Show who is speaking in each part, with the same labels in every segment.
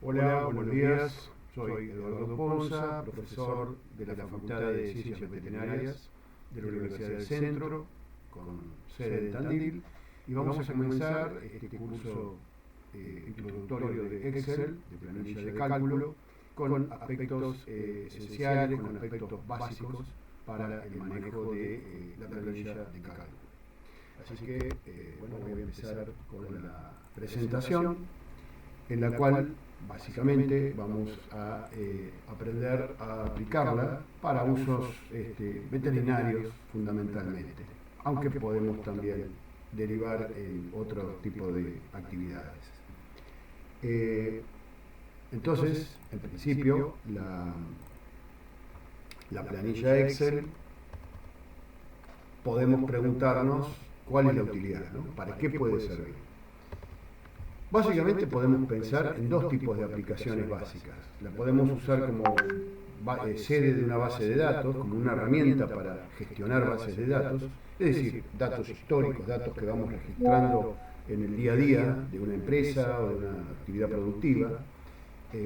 Speaker 1: Hola, buenos días. Soy Eduardo Ponza, profesor de la Facultad de Ciencias Veterinarias de la Universidad del Centro, con sede en Tandil, y vamos a comenzar este curso introductorio de Excel, de planilla de cálculo, con aspectos esenciales, con aspectos básicos para el manejo de la planilla de cálculo. Así que, voy a empezar con la presentación, en la cual básicamente vamos a aprender a aplicarla para usos veterinarios fundamentalmente, aunque podemos también derivar en otro tipo de actividades. Entonces, en principio, la planilla Excel, podemos preguntarnos cuál es la utilidad, ¿no? ¿Para qué puede servir? Básicamente podemos pensar en dos tipos de aplicaciones básicas. La podemos usar como sede de una base de datos, como una herramienta para gestionar bases de datos, es decir, datos históricos, datos que vamos registrando en el día a día de una empresa o de una actividad productiva,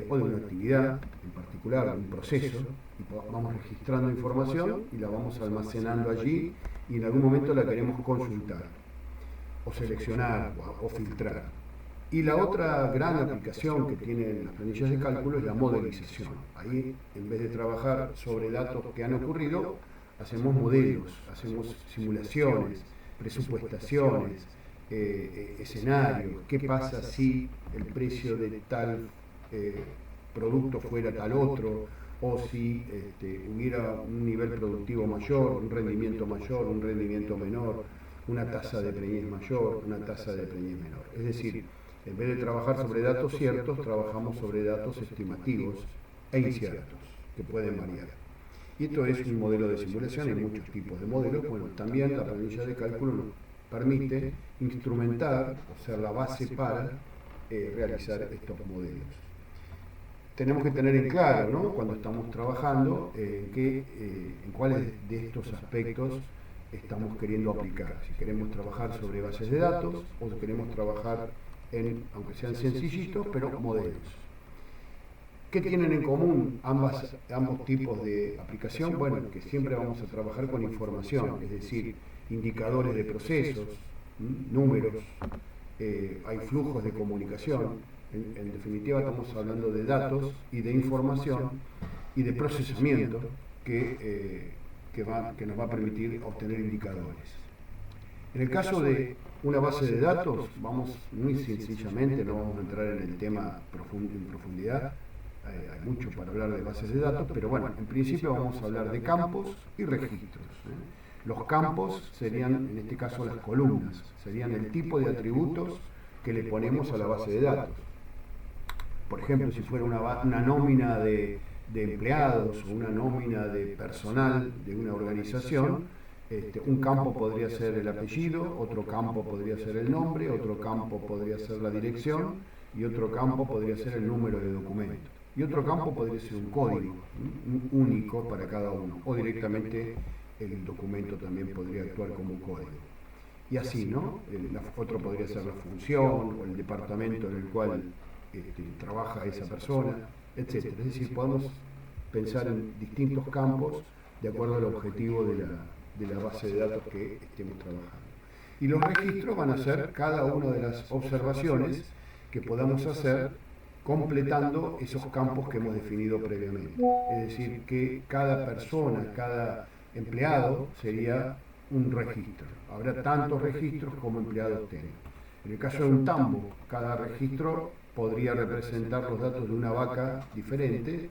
Speaker 1: o de una actividad en particular, un proceso, y vamos registrando información y la vamos almacenando allí y en algún momento la queremos consultar, o seleccionar, o filtrar. Y la otra gran aplicación que tienen las planillas de cálculo es la modelización. Ahí, en vez de trabajar sobre datos que han ocurrido, hacemos modelos, hacemos simulaciones, presupuestaciones, escenarios. ¿Qué pasa si el precio de tal producto fuera tal otro? O si hubiera un nivel productivo mayor, un rendimiento menor, una tasa de preñez mayor, una tasa de preñez menor. Es decir, en vez de trabajar sobre datos ciertos, trabajamos sobre datos estimativos e inciertos, que pueden variar. Y esto es un modelo de simulación, hay muchos tipos de modelos. Bueno, también la planilla de cálculo nos permite instrumentar, o ser la base para realizar estos modelos. Tenemos que tener en claro, ¿no?, cuando estamos trabajando, en cuáles de estos aspectos estamos queriendo aplicar. Si queremos trabajar sobre bases de datos o si queremos trabajar en, aunque sean sencillitos, pero modelos. ¿Qué tienen en común ambos tipos de aplicación? Bueno, que siempre vamos a trabajar con información, es decir, indicadores de procesos, números, hay flujos de comunicación. En definitiva, estamos hablando de datos y de información y de procesamiento que nos va a permitir obtener indicadores. En el caso de una base de datos, vamos muy sencillamente, no vamos a entrar en el tema en profundidad, hay mucho para hablar de bases de datos, pero bueno, en principio vamos a hablar de campos y registros. Los campos serían, en este caso, las columnas, serían el tipo de atributos que le ponemos a la base de datos. Por ejemplo, si fuera una nómina de empleados o una nómina de personal de una organización, un campo podría ser el apellido, otro campo podría ser el nombre, otro campo podría ser la dirección y otro campo podría ser el número de documento. Y otro campo podría ser un código, único para cada uno, o directamente el documento también podría actuar como un código. Y así, ¿no? Otro podría ser la función o el departamento en el cual trabaja esa persona, etc. Es decir, podemos pensar en distintos campos de acuerdo al objetivo de la base de datos que estemos trabajando. Y los registros van a ser cada una de las observaciones que podamos hacer completando esos campos que hemos definido previamente. Es decir, que cada persona, cada empleado sería un registro. Habrá tantos registros como empleados tengan. En el caso de un tambo, cada registro podría representar los datos de una vaca diferente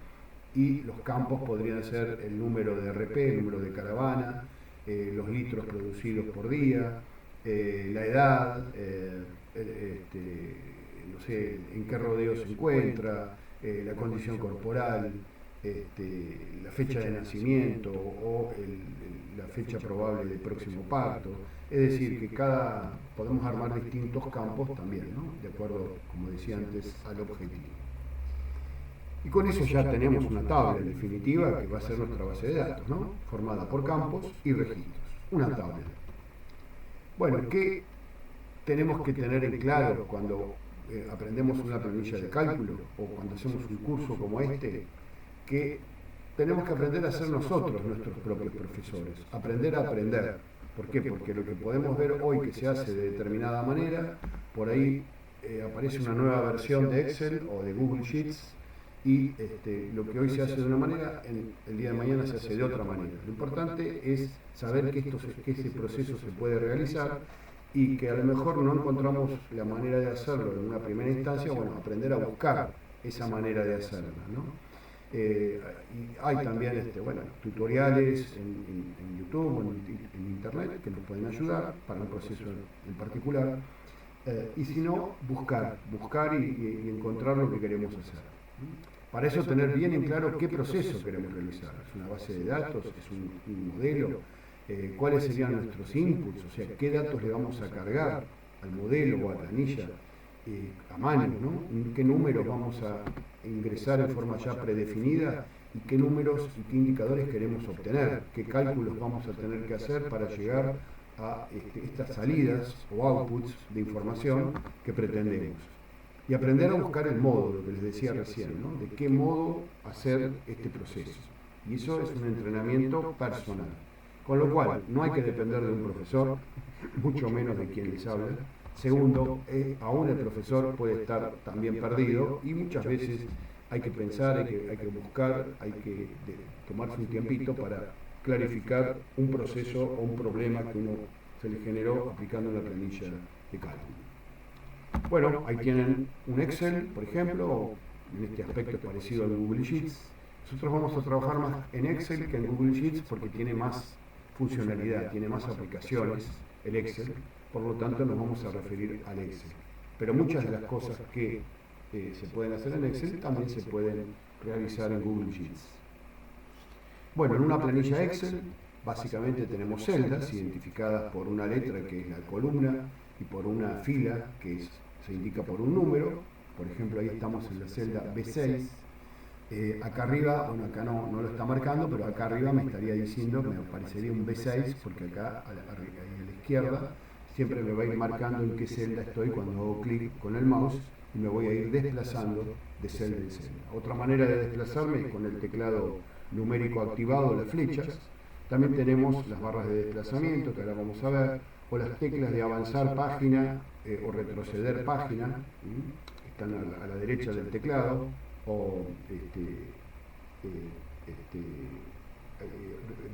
Speaker 1: y los campos podrían ser el número de RP, el número de caravana, los litros producidos por día, la edad, no sé, en qué rodeo se encuentra, la condición corporal, la fecha de nacimiento o la fecha probable del próximo parto. Es decir, que podemos armar distintos campos también, ¿no?, de acuerdo, como decía antes, al objetivo. Y con eso ya tenemos una tabla en definitiva que va a ser nuestra base de datos, ¿no?, formada por campos y registros. Una tabla. Bueno, ¿qué tenemos que tener en claro cuando aprendemos una planilla de cálculo o cuando hacemos un curso como este, que tenemos que aprender a ser nosotros nuestros propios profesores, aprender a aprender. ¿Por qué? Porque lo que podemos ver hoy que se hace de determinada manera, por ahí aparece una nueva versión de Excel o de Google Sheets y lo que hoy se hace de una manera, el día de mañana se hace de otra manera. Lo importante es saber que ese proceso se puede realizar y que a lo mejor no encontramos la manera de hacerlo en una primera instancia, bueno, aprender a buscar esa manera de hacerla, ¿no? Y hay también tutoriales en YouTube o en Internet que nos pueden ayudar para un proceso en particular. Y si no, buscar y encontrar lo que queremos hacer. Para eso tener bien en claro qué proceso queremos realizar. ¿Es una base de datos? ¿Es un modelo? ¿Cuáles serían nuestros inputs? O sea, ¿qué datos le vamos a cargar al modelo o a la planilla a mano, ¿no? ¿Qué números vamos a ingresar en forma ya predefinida? ¿Y qué números y qué indicadores queremos obtener? ¿Qué cálculos vamos a tener que hacer para llegar a estas salidas o outputs de información que pretendemos? Y aprender a buscar el modo, lo que les decía recién, ¿no? De qué modo hacer este proceso. Y eso es un entrenamiento personal. Con lo cual, no hay que depender de un profesor, mucho menos de quien les habla. Segundo, aún el profesor puede estar también perdido y muchas veces hay que pensar, hay que buscar, hay que tomarse un tiempito para clarificar un proceso o un problema que uno se le generó aplicando una planilla de cálculo. Bueno, ahí tienen un Excel, por ejemplo, o en este aspecto es parecido al Google Sheets. Nosotros vamos a trabajar más en Excel que en Google Sheets porque tiene más funcionalidad, tiene más aplicaciones el Excel, por lo tanto nos vamos a referir al Excel. Pero muchas de las cosas que se pueden hacer en Excel también se pueden realizar en Google Sheets. Bueno, en una planilla Excel básicamente tenemos celdas identificadas por una letra que es la columna y por una fila que se indica por un número. Por ejemplo, ahí estamos en la celda B6. Acá arriba, bueno, acá no lo está marcando, pero acá arriba me estaría diciendo, me aparecería un B6, porque acá a la izquierda siempre me va a ir marcando en qué celda estoy cuando hago clic con el mouse y me voy a ir desplazando de celda en celda. Otra manera de desplazarme es con el teclado numérico activado, las flechas. También tenemos las barras de desplazamiento, que ahora vamos a ver, o las teclas de avanzar página o retroceder página, están a la derecha del teclado, o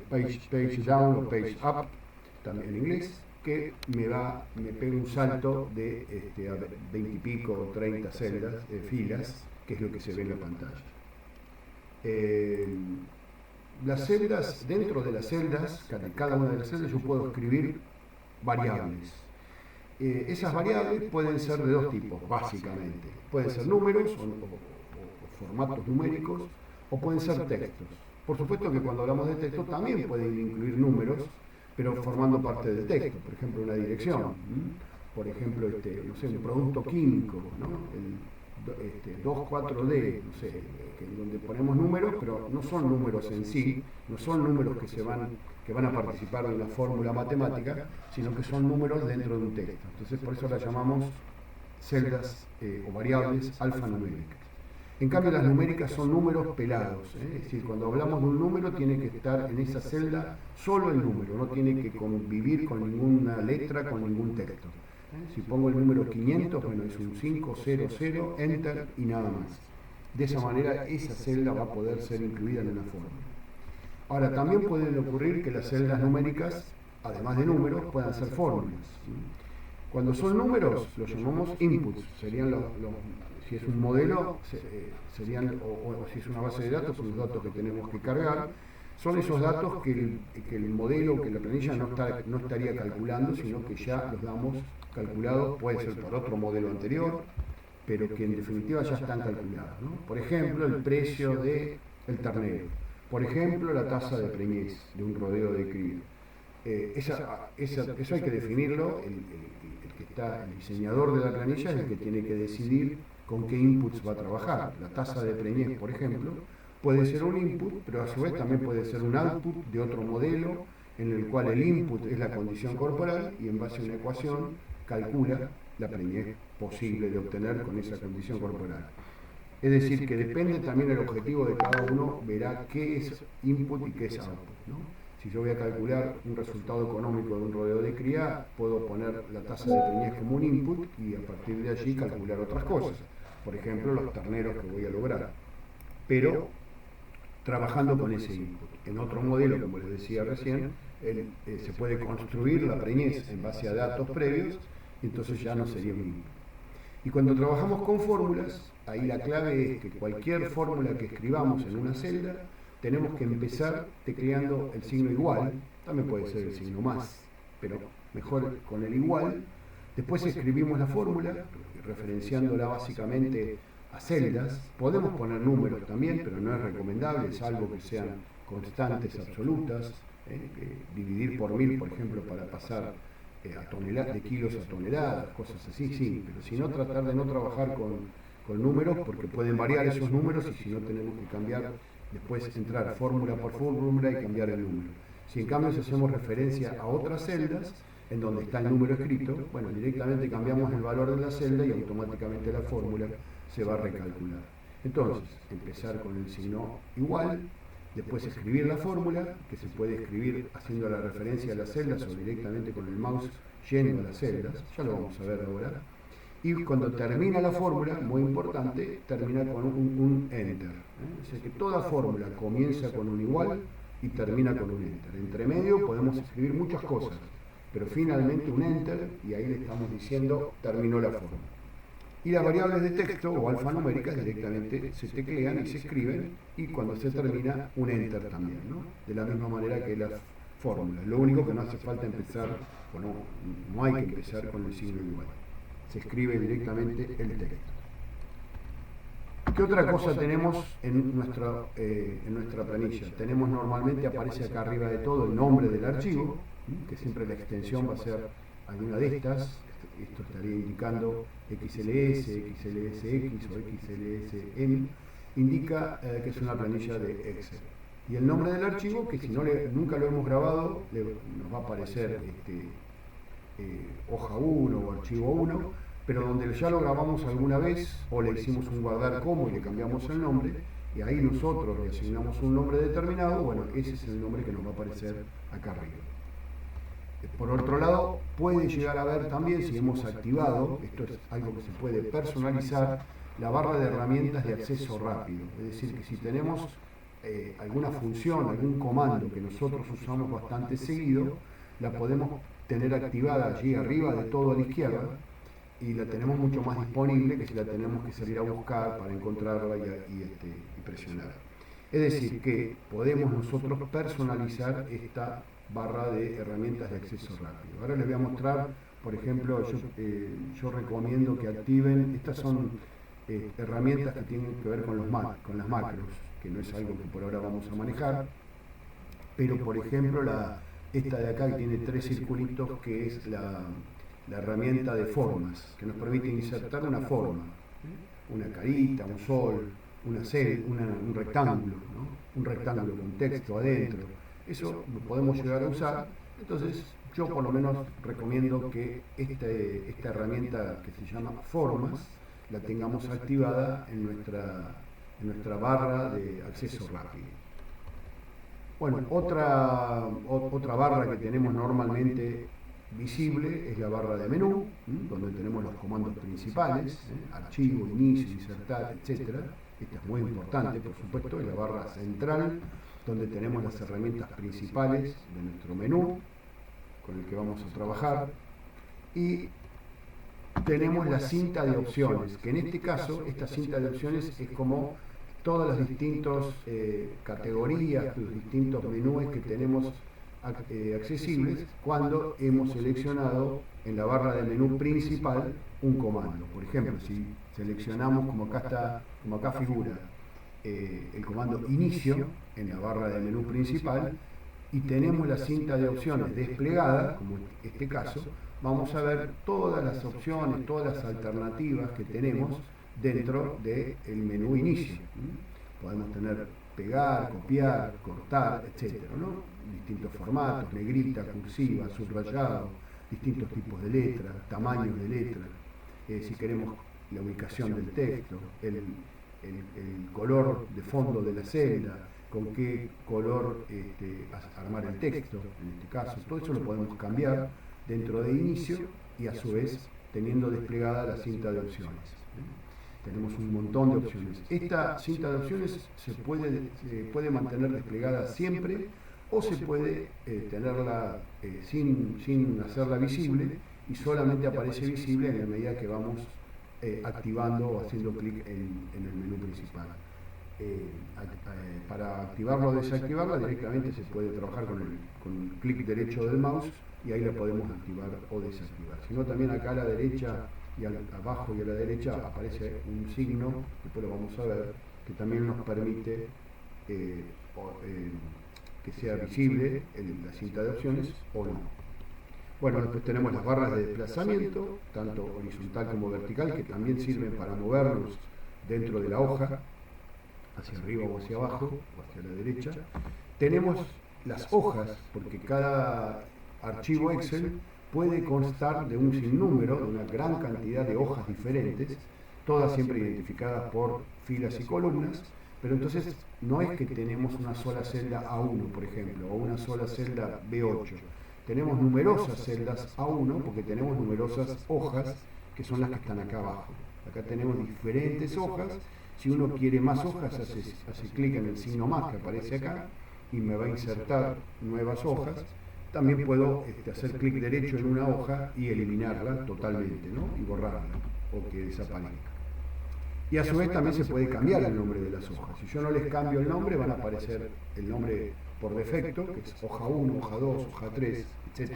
Speaker 1: page down o page up, también en inglés, que me pega un salto de a 20 y pico o 30 celdas, filas, que es lo que se ve en la pantalla. Las celdas, dentro de las celdas, cada una de las celdas yo puedo escribir variables. Esas variables pueden ser de dos tipos, básicamente. Pueden ser números o formatos numéricos, o pueden ser textos. Por supuesto que cuando hablamos de texto también pueden incluir números, pero formando parte del texto. Por ejemplo, una dirección. Por ejemplo, no sé, un producto químico, ¿no? El 24D, no sé, donde ponemos números, pero no son números en sí, no son números que van a participar de una fórmula matemática, sino que son números dentro de un texto. Entonces, por eso las llamamos celdas o variables alfanuméricas. En cambio, las numéricas son números pelados, es decir, cuando hablamos de un número tiene que estar en esa celda solo el número, no tiene que convivir con ninguna letra, con ningún texto. Si pongo el número 500, bueno, es un 500, enter y nada más. De esa manera, esa celda va a poder ser incluida en una fórmula. Ahora, también puede ocurrir que las celdas numéricas, además de números, puedan ser fórmulas. Cuando son números, los llamamos inputs, serían si es un modelo, serían, o si es una base de datos, son los datos que tenemos que cargar. Son esos datos que el modelo, que la planilla no estaría calculando, sino que ya los damos calculados, puede ser por otro modelo anterior, pero que en definitiva ya están calculados, ¿no? Por ejemplo, el precio del ternero. Por ejemplo, la tasa de preñez de un rodeo de cría. Eso hay que definirlo, el diseñador de la planilla es el que tiene que decidir con qué inputs va a trabajar. La tasa de preñez, por ejemplo, puede ser un input, pero a su vez también puede ser un output de otro modelo, en el cual el input es la condición corporal y en base a una ecuación calcula la preñez posible de obtener con esa condición corporal. Es decir, que depende también del objetivo de cada uno, verá qué es input y qué es output, ¿no? Si yo voy a calcular un resultado económico de un rodeo de cría, puedo poner la tasa de preñez como un input y a partir de allí calcular otras cosas. Por ejemplo, los terneros que voy a lograr. Pero trabajando con ese input. En otro modelo, como les decía recién, se puede construir la preñez en base a datos previos, y entonces ya no sería un input. Y cuando trabajamos con fórmulas, ahí la clave es que cualquier fórmula que escribamos en una celda, tenemos que empezar tecleando el signo igual, también puede ser el signo más, pero mejor con el igual. Después escribimos la fórmula, referenciándola básicamente a celdas. Podemos poner números también, pero no es recomendable, salvo que sean constantes absolutas. Dividir por 1000, por ejemplo, para pasar de kilos a toneladas, cosas así, sí, pero si no, tratar de no trabajar con números, porque pueden variar esos números y si no tenemos que cambiar, después entrar fórmula por fórmula y cambiar el número. Si en cambio hacemos referencia a otras celdas, en donde está el número escrito, bueno, directamente cambiamos el valor de la celda y automáticamente la fórmula se va a recalcular. Entonces, empezar con el signo igual, después escribir la fórmula, que se puede escribir haciendo la referencia a las celdas o directamente con el mouse yendo a las celdas, ya lo vamos a ver ahora. Y cuando termina la fórmula, muy importante, termina con un enter. O sea que toda fórmula comienza con un igual y termina con un enter. Entre medio podemos escribir muchas cosas, pero finalmente un enter, y ahí le estamos diciendo terminó la fórmula. Y las variables de texto o alfanuméricas directamente se teclean y se escriben, y cuando se termina un enter también, ¿no? De la misma manera que las fórmulas. Lo único que no hace falta empezar, bueno, no hay que empezar con el signo igual. Se escribe directamente el texto. ¿Qué otra cosa tenemos en nuestra planilla? Tenemos normalmente, aparece acá arriba de todo el nombre del archivo, que siempre la extensión va a ser alguna de estas. Esto estaría indicando XLS, XLSX o XLSN. Indica que es una planilla de Excel. Y el nombre del archivo, que si nunca lo hemos grabado, nos va a aparecer hoja 1 o archivo 1, pero donde ya lo grabamos alguna vez o le hicimos un guardar como y le cambiamos el nombre, y ahí nosotros le asignamos un nombre determinado, bueno, ese es el nombre que nos va a aparecer acá arriba. Por otro lado, puede llegar a ver también, si hemos activado, esto es algo que se puede personalizar, la barra de herramientas de acceso rápido. Es decir, que si tenemos alguna función, algún comando que nosotros usamos bastante seguido, la podemos tener activada allí arriba de todo a la izquierda, y la tenemos mucho más disponible que si la tenemos que salir a buscar para encontrarla y presionar. Es decir, que podemos nosotros personalizar esta barra de herramientas de acceso rápido. Ahora les voy a mostrar, por ejemplo, yo recomiendo que activen, estas son herramientas que tienen que ver con las macros, que no es algo que por ahora vamos a manejar, pero por ejemplo esta de acá que tiene 3 circulitos, que es la herramienta de formas, que nos permite insertar una forma, una carita, un sol, un rectángulo, ¿no? Un rectángulo con texto adentro. Eso lo podemos llegar a usar. Entonces yo por lo menos recomiendo que esta herramienta que se llama formas la tengamos activada en nuestra barra de acceso rápido. Bueno, otra barra que tenemos normalmente visible es la barra de menú, donde tenemos los comandos principales, archivo, inicio, insertar, etc. Esta es muy importante, por supuesto, es la barra central, donde tenemos las herramientas principales de nuestro menú, con el que vamos a trabajar, y tenemos la cinta de opciones, que en este caso, esta cinta de opciones es como todas las distintas categorías, los distintos menús que tenemos accesibles cuando hemos seleccionado en la barra de menú principal un comando. Por ejemplo, si seleccionamos, como acá figura, el comando inicio en la barra de menú principal, y tenemos la cinta de opciones desplegada, como este caso, vamos a ver todas las opciones, todas las alternativas que tenemos dentro del menú inicio. Podemos tener pegar, copiar, cortar, etcétera, ¿no? Distintos formatos, negrita, cursiva, subrayado, distintos tipos de letras, tamaños de letra. si queremos la ubicación del texto, el color de fondo de la celda, con qué color armar el texto, en este caso. Todo eso lo podemos cambiar dentro de inicio y a su vez teniendo desplegada la cinta de opciones. Tenemos un montón de opciones. Esta cinta de opciones se puede mantener desplegada siempre o se puede tenerla sin hacerla visible y solamente aparece visible en la medida que vamos activando o haciendo clic en el menú principal. Para activarla o desactivarla directamente se puede trabajar con el clic derecho del mouse y ahí la podemos activar o desactivar. Si no, también acá a la derecha y abajo y a la derecha aparece un signo, después lo vamos a ver, que también nos permite que sea visible la cinta de opciones o no. Bueno, después tenemos las barras de desplazamiento, tanto horizontal como vertical, que también sirven para movernos dentro de la hoja, hacia arriba o hacia abajo, o hacia la derecha. Tenemos las hojas, porque cada archivo Excel puede constar de un sinnúmero, de una gran cantidad de hojas diferentes, todas siempre identificadas por filas y columnas, pero entonces no es que tenemos una sola celda A1, por ejemplo, o una sola celda B8. Tenemos numerosas celdas A1 porque tenemos numerosas hojas que son las que están acá abajo. Acá tenemos diferentes hojas. Si uno quiere más hojas, hace clic en el signo más que aparece acá y me va a insertar nuevas hojas. También puedo hacer clic derecho en una hoja y eliminarla totalmente, ¿no? Y borrarla o que desaparezca. Y a su vez también se puede cambiar el nombre de las hojas. Si yo no les cambio el nombre, van a aparecer el nombre por defecto, que es hoja 1, hoja 2, hoja 3, etc.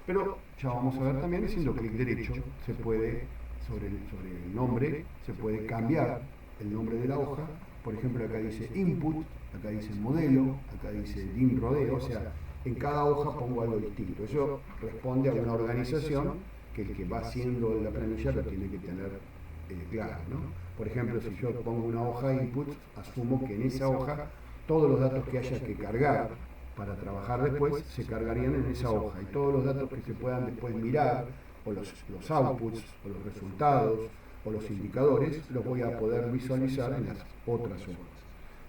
Speaker 1: Pero ya vamos a ver también, haciendo clic derecho, se puede, sobre el nombre, se puede cambiar el nombre de la hoja. Por ejemplo, acá dice input, acá dice modelo, acá dice dim rodeo, o sea, en cada hoja pongo algo distinto. Eso responde a una organización que el que va haciendo la planilla lo tiene que tener claro, ¿no? Por ejemplo, si yo pongo una hoja input, asumo que en esa hoja todos los datos que haya que cargar para trabajar después se cargarían en esa hoja, y todos los datos que se puedan después mirar, o los outputs, o los resultados, o los indicadores, los voy a poder visualizar en las otras hojas.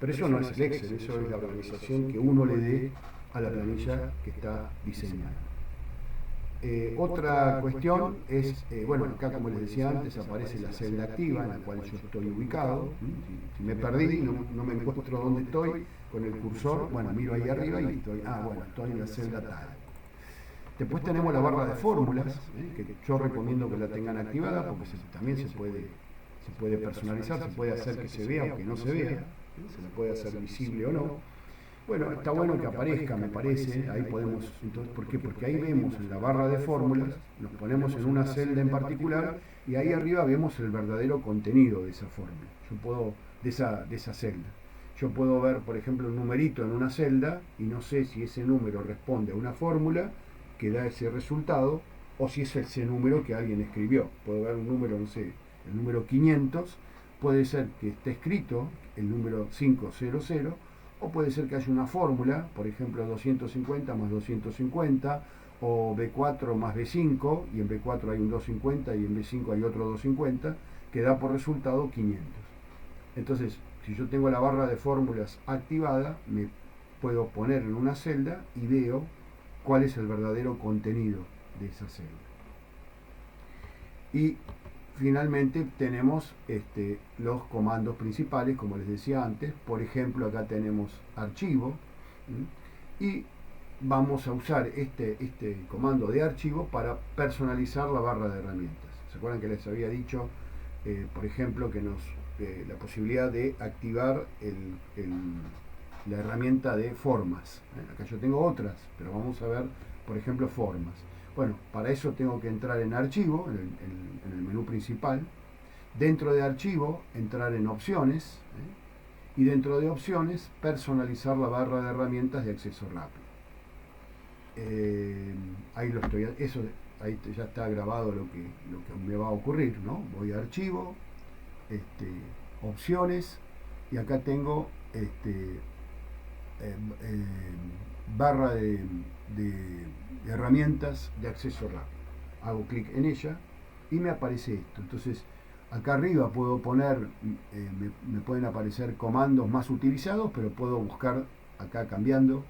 Speaker 1: Pero eso no es el Excel, eso es la organización que uno le dé a la planilla que está diseñada. Otra cuestión es, bueno, acá como les decía antes, aparece la celda activa en la cual yo estoy ubicado. Si me perdí, no me encuentro dónde estoy con el cursor, bueno, miro ahí arriba y estoy, bueno, estoy en la celda tal. Después tenemos la barra de fórmulas, que yo recomiendo que la tengan activada porque también se puede personalizar, se puede hacer que se vea o que no se vea, se la puede hacer visible o no. Bueno, está bueno que aparezca, me parece, ahí podemos, entonces, ¿por qué? Porque ahí vemos en la barra de fórmulas, nos ponemos en una celda en particular y ahí arriba vemos el verdadero contenido de esa fórmula, yo puedo, de esa celda. Yo puedo ver, por ejemplo, un numerito en una celda y no sé si ese número responde a una fórmula que da ese resultado o si es ese número que alguien escribió. Puedo ver un número, no sé, el número 500, puede ser que esté escrito el número 500, o puede ser que haya una fórmula, por ejemplo 250 más 250, o B4 más B5, y en B4 hay un 250 y en B5 hay otro 250, que da por resultado 500. Entonces, si yo tengo la barra de fórmulas activada, me puedo poner en una celda y veo cuál es el verdadero contenido de esa celda. Y finalmente tenemos los comandos principales, como les decía antes. Por ejemplo, acá tenemos archivo, y vamos a usar este comando de archivo para personalizar la barra de herramientas. ¿Se acuerdan que les había dicho, por ejemplo, que la posibilidad de activar la herramienta de formas? Acá yo tengo otras, pero vamos a ver, por ejemplo, formas. Bueno, para eso tengo que entrar en archivo, en el menú principal. Dentro de archivo, entrar en opciones, y dentro de opciones, personalizar la barra de herramientas de acceso rápido. Ahí lo estoy, ahí ya está grabado lo que me va a ocurrir, ¿no? Voy a archivo, opciones, y acá tengo barra de herramientas de acceso rápido. Hago clic en ella y me aparece esto. Entonces, acá arriba puedo poner, me pueden aparecer comandos más utilizados, pero puedo buscar acá cambiando,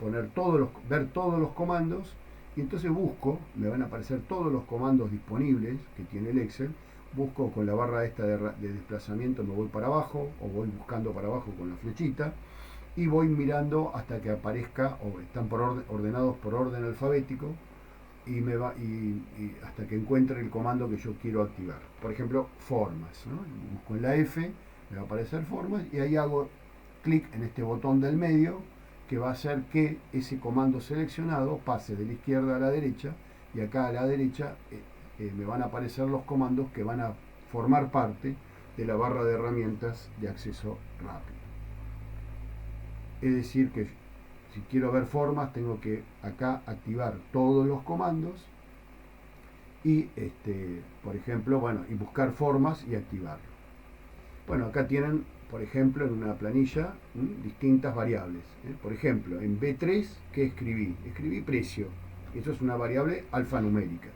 Speaker 1: ver todos los comandos, y entonces busco, me van a aparecer todos los comandos disponibles que tiene el Excel. Busco con la barra esta de desplazamiento, me voy para abajo, o voy buscando para abajo con la flechita, y voy mirando hasta que aparezca, o están ordenados por orden alfabético, y hasta que encuentre el comando que yo quiero activar. Por ejemplo, formas, ¿no? Busco en la F, me va a aparecer formas, y ahí hago clic en este botón del medio, que va a hacer que ese comando seleccionado pase de la izquierda a la derecha, y acá a la derecha me van a aparecer los comandos que van a formar parte de la barra de herramientas de acceso rápido. Es decir, que si quiero ver formas, tengo que acá activar todos los comandos y, por ejemplo, y buscar formas y activarlo. Bueno, acá tienen, por ejemplo, en una planilla distintas variables. Por ejemplo, en B3, ¿qué escribí? Escribí precio. Eso es una variable alfanumérica.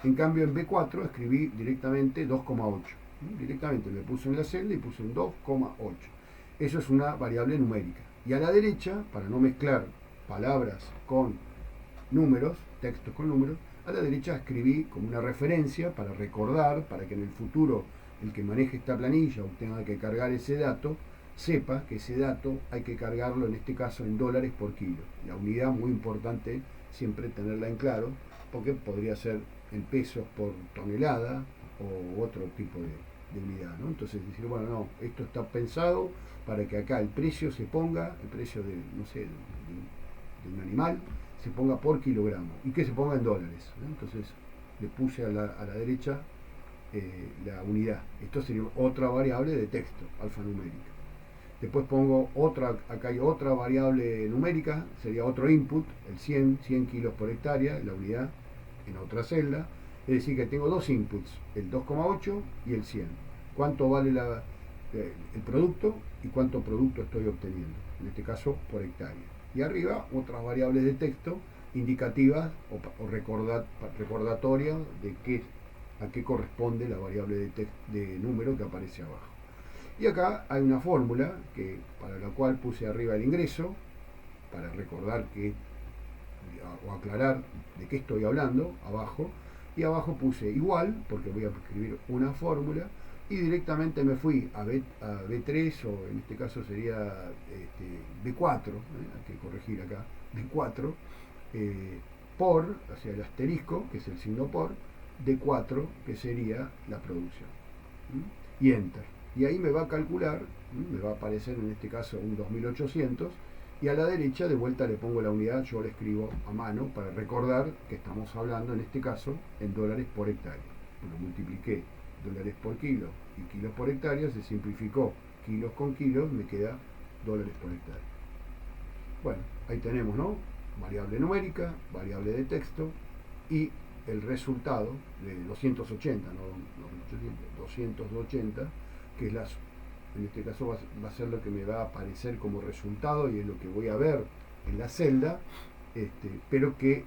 Speaker 1: En cambio, en B4 escribí directamente 2,8. Directamente me puse en la celda y puse un 2,8. Eso es una variable numérica. Y a la derecha, para no mezclar palabras con números, textos con números, a la derecha escribí como una referencia para recordar, para que en el futuro el que maneje esta planilla o tenga que cargar ese dato, sepa que ese dato hay que cargarlo, en este caso, en dólares por kilo. La unidad, muy importante siempre tenerla en claro, porque podría ser en pesos por tonelada o otro tipo de unidad, ¿no? Entonces decir, bueno, no, esto está pensado para que acá el precio se ponga, el precio de, no sé, de un animal, se ponga por kilogramo y que se ponga en dólares, ¿no? Entonces le puse a la derecha la unidad. Esto sería otra variable de texto alfanumérica. Después pongo otra, acá hay otra variable numérica, sería otro input, el 100 kilos por hectárea, la unidad en otra celda. Es decir, que tengo dos inputs, el 2,8 y el 100. ¿Cuánto vale el producto y cuánto producto estoy obteniendo? En este caso, por hectárea. Y arriba, otras variables de texto indicativas o recordatorias de a qué corresponde la variable de número que aparece abajo. Y acá hay una fórmula para la cual puse arriba el ingreso, para recordar o aclarar de qué estoy hablando, abajo. Y abajo puse igual, porque voy a escribir una fórmula, y directamente me fui a B3, o en este caso sería B4, hay que corregir acá, B4, hacia el asterisco, que es el signo por, D4, que sería la producción. Y Enter. Y ahí me va a calcular, me va a aparecer en este caso un 2800, y a la derecha de vuelta le pongo la unidad, yo la escribo a mano para recordar que estamos hablando en este caso en dólares por hectárea. Bueno, multipliqué dólares por kilo y kilos por hectárea, se simplificó kilos con kilos, me queda dólares por hectárea. Bueno, ahí tenemos, ¿no? Variable numérica, variable de texto y el resultado de 280, no 280, que es en este caso va a ser lo que me va a aparecer como resultado y es lo que voy a ver en la celda, pero que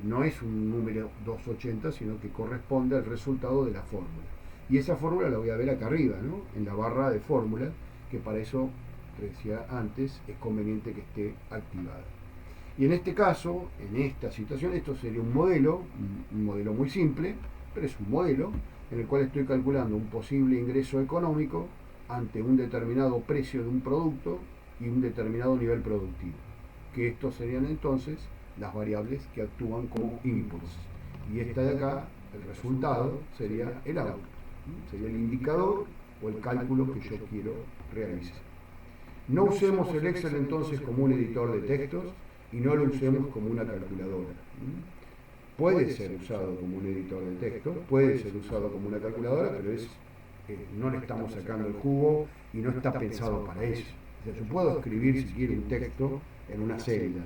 Speaker 1: no es un número 280, sino que corresponde al resultado de la fórmula. Y esa fórmula la voy a ver acá arriba, ¿no? En la barra de fórmula, que para eso, decía antes, es conveniente que esté activada. Y en este caso, en esta situación, esto sería un modelo muy simple, pero es un modelo en el cual estoy calculando un posible ingreso económico ante un determinado precio de un producto y un determinado nivel productivo. Que estos serían entonces las variables que actúan como inputs. Y esta de acá, el resultado, sería el output. Sería el indicador o el cálculo que yo quiero realizar. No usemos el Excel entonces como un editor de textos y no lo usemos como una calculadora. Puede ser usado como un editor de texto, puede ser usado como una calculadora, pero no le estamos sacando el jugo y no está pensado para eso. O sea, yo puedo escribir, si quiero, un texto en una celda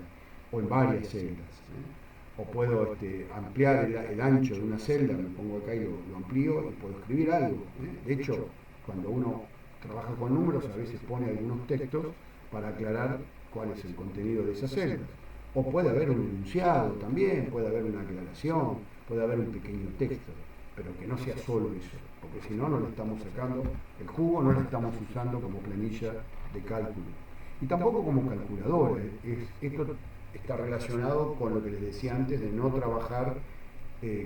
Speaker 1: o en varias celdas. O puedo ampliar el ancho de una celda, me pongo acá y lo amplío y puedo escribir algo. De hecho, cuando uno trabaja con números, a veces pone algunos textos para aclarar cuál es el contenido de esa celda. O puede haber un enunciado también, puede haber una aclaración, puede haber un pequeño texto. pero que no sea solo eso, porque si no, no le estamos sacando el jugo, no la estamos usando como planilla de cálculo. Y tampoco como calculadora. Esto está relacionado con lo que les decía antes de no trabajar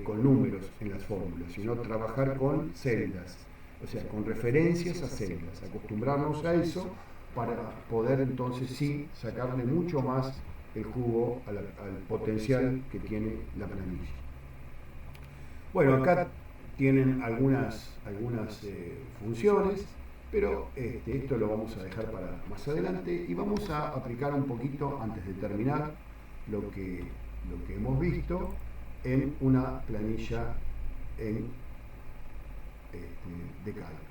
Speaker 1: con números en las fórmulas, sino trabajar con celdas, o sea, con referencias a celdas, acostumbrarnos a eso para poder entonces sí sacarle mucho más el jugo al potencial que tiene la planilla. Bueno, acá tienen algunas funciones, pero esto lo vamos a dejar para más adelante y vamos a aplicar un poquito, antes de terminar, lo que hemos visto en una planilla de cálculo.